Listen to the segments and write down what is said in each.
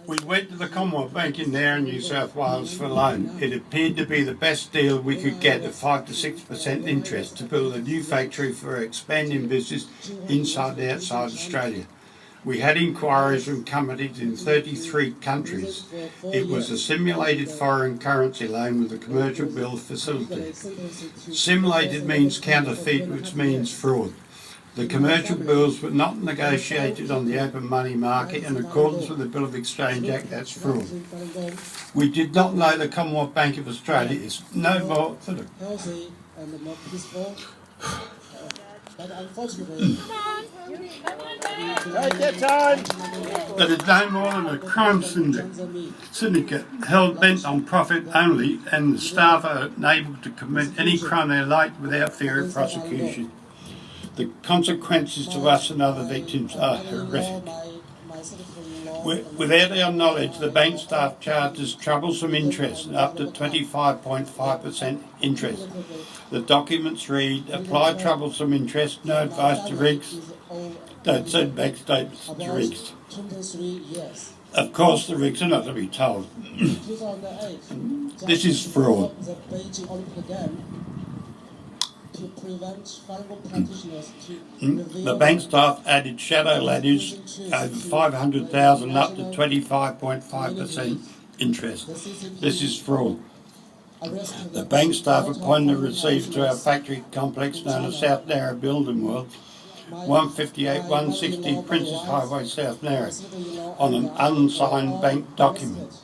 We went to the Commonwealth Bank in Nowra, New South Wales for a loan. It appeared to be the best deal we could get at 5 to 6% interest to build a new factory for expanding business inside and outside Australia. We had inquiries from companies in 33 countries. It was a simulated foreign currency loan with a commercial bill facility. Simulated means counterfeit, which means fraud. The commercial bills were not negotiated on the open money market in accordance with the Bill of Exchange Act. That's fraud. We did not know the Commonwealth Bank of Australia is no more for the that is no more than a crime syndicate held bent on profit only, and the staff are unable to commit any crime they like without fear of prosecution. The consequences to us and other victims are horrific. Without our knowledge, the bank staff charges troublesome interest up to 25.5% interest. The documents read, apply troublesome interest, no advice to Riggs, don't send bank statements to Riggs. Of course the Riggs are not to be told. This is fraud. The bank staff added shadow letters over 500,000 up to 25.5% interest. This is fraud. The bank staff appointed a receiver to our factory complex known as South Nowra Building World, 158-160 Princess Highway, South Nowra, on an unsigned bank document.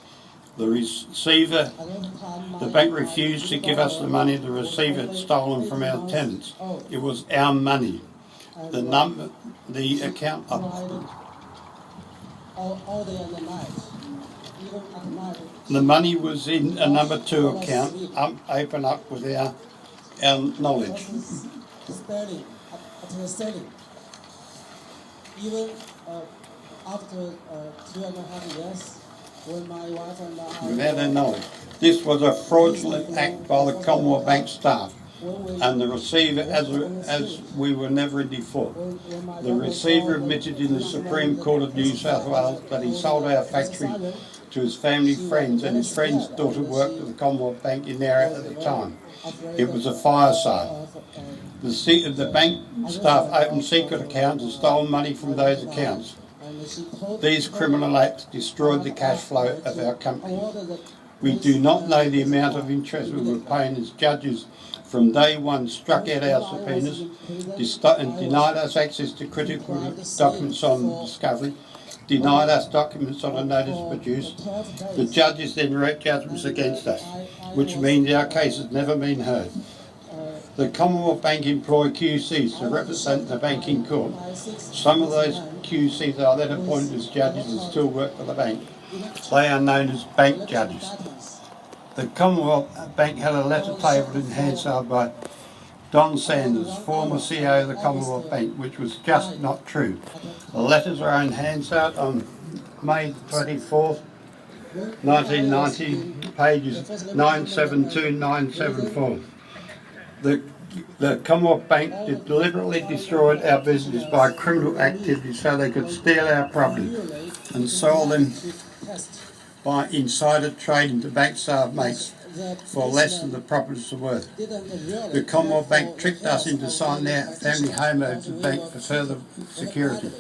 The receiver, the bank refused to give us the money the receiver had stolen from our tenants. It was our money. The account. The money was in a number 2 account, open up with our knowledge. Even after 2.5 years. Without their knowledge. This was a fraudulent act by the Commonwealth Bank staff and the receiver, as we were never in default. The receiver admitted in the Supreme Court of New South Wales that he sold our factory to his family friends, and his friend's daughter worked at the Commonwealth Bank in Nowra at the time. It was a fire sale. The bank staff opened secret accounts and stole money from those accounts. These criminal acts destroyed the cash flow of our company. We do not know the amount of interest we were paying as judges from day one struck out our subpoenas and denied us access to critical documents on discovery, denied us documents on a notice produced. The judges then wrote judgments against us, which means our case has never been heard. The Commonwealth Bank employ QCs to represent the banking court. Some of those QCs are then appointed as judges and still work for the bank. They are known as bank judges. The Commonwealth Bank had a letter tabled in Hansard by Don Sanders, former CEO of the Commonwealth Bank, which was just not true. The letters are in Hansard on May 24th, 1990, pages 972-974. The Commonwealth Bank deliberately destroyed our business by criminal activity so they could steal our property and sell them by insider trading to bank staff mates for less than the properties are worth. The Commonwealth Bank tricked us into signing our family home over to the bank for further security.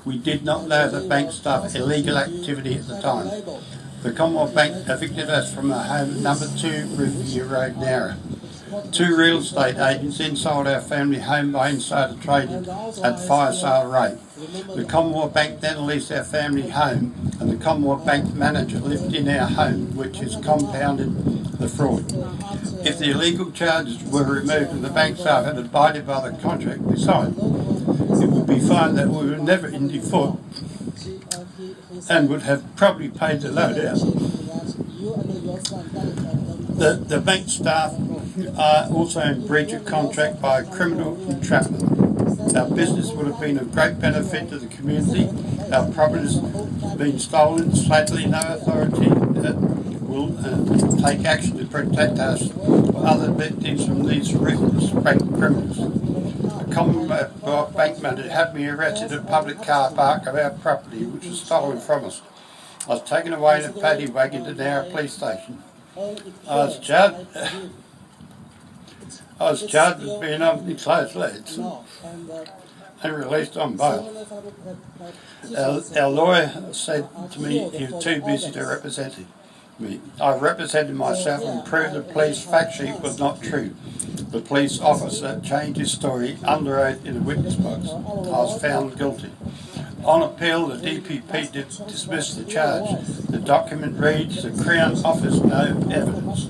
We did not know the bank staff illegal activity at the time. The Commonwealth Bank evicted us from our home at number 2 Riverview Road, Nowra. 2 real estate agents then sold our family home by insider trading at fire sale rate. The Commonwealth Bank then leased our family home, and the Commonwealth Bank manager lived in our home, which has compounded the fraud. If the illegal charges were removed and the bank staff had abided by the contract we signed, it would be found that we were never in default and would have probably paid the loan out. The bank staff are also in breach of contract by criminal entrapment. Our business would have been of great benefit to the community. Our properties have been stolen. Sadly, no authority will take action to protect us or other victims from these ruthless bank criminals. The Commonwealth Bank manager had me arrested at a public car park of our property, which was stolen from us. I was taken away in a paddy wagon to Nowra police station. I was judged of being unclothed lads and released on bail. Our lawyer said to me he was too busy to represent me. I represented myself and proved the police fact sheet was not true. The police officer changed his story under oath in a witness box. I was found guilty. On appeal, the DPP dismissed the charge. The document reads, the Crown offers no evidence.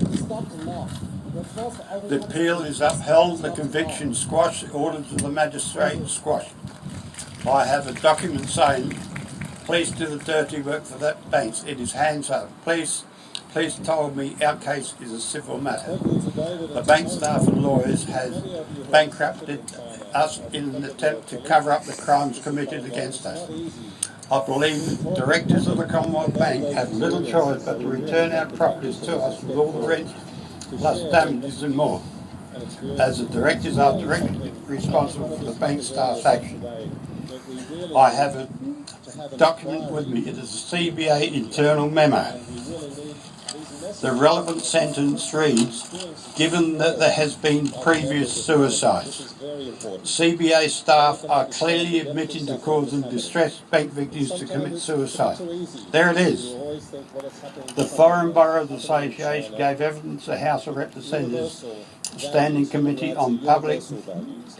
The appeal is upheld, the conviction squashed, the orders of the magistrate squashed. I have a document saying, police do the dirty work for that banks. It is hands up. Police told me our case is a civil matter. The bank staff and lawyers has bankrupted us in an attempt to cover up the crimes committed against us. I believe the directors of the Commonwealth Bank have little choice but to return our properties to us with all the rent, plus damages and more, as the directors are directly responsible for the bank staff's action. I have a document with me. It is a CBA internal memo. The relevant sentence reads, given that there has been previous suicides, CBA staff are clearly admitting to causing distressed bank victims to commit suicide. There it is. The Foreign Boroughs Association gave evidence to the House of Representatives Standing Committee on Public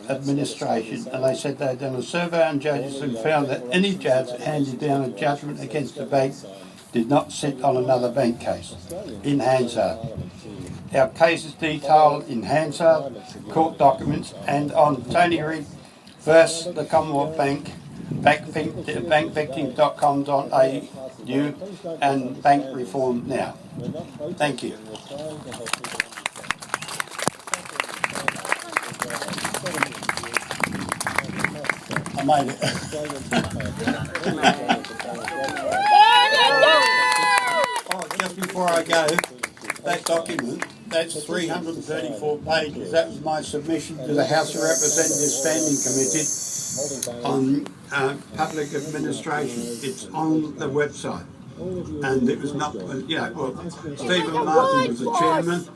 Administration, and they said they had done a survey on judges and found that any judge handed down a judgment against the bank did not sit on another bank case in Hansard. Our case is detailed in Hansard, court documents, and on TonyRigg versus the Commonwealth Bank, bankvictims.com.au and Bank Reform Now. Thank you. I made it. Just before I go, that document, that's 334 pages. That was my submission to the House of Representatives Standing Committee on Public Administration. It's on the website. And it was not, Stephen Martin was the chairman.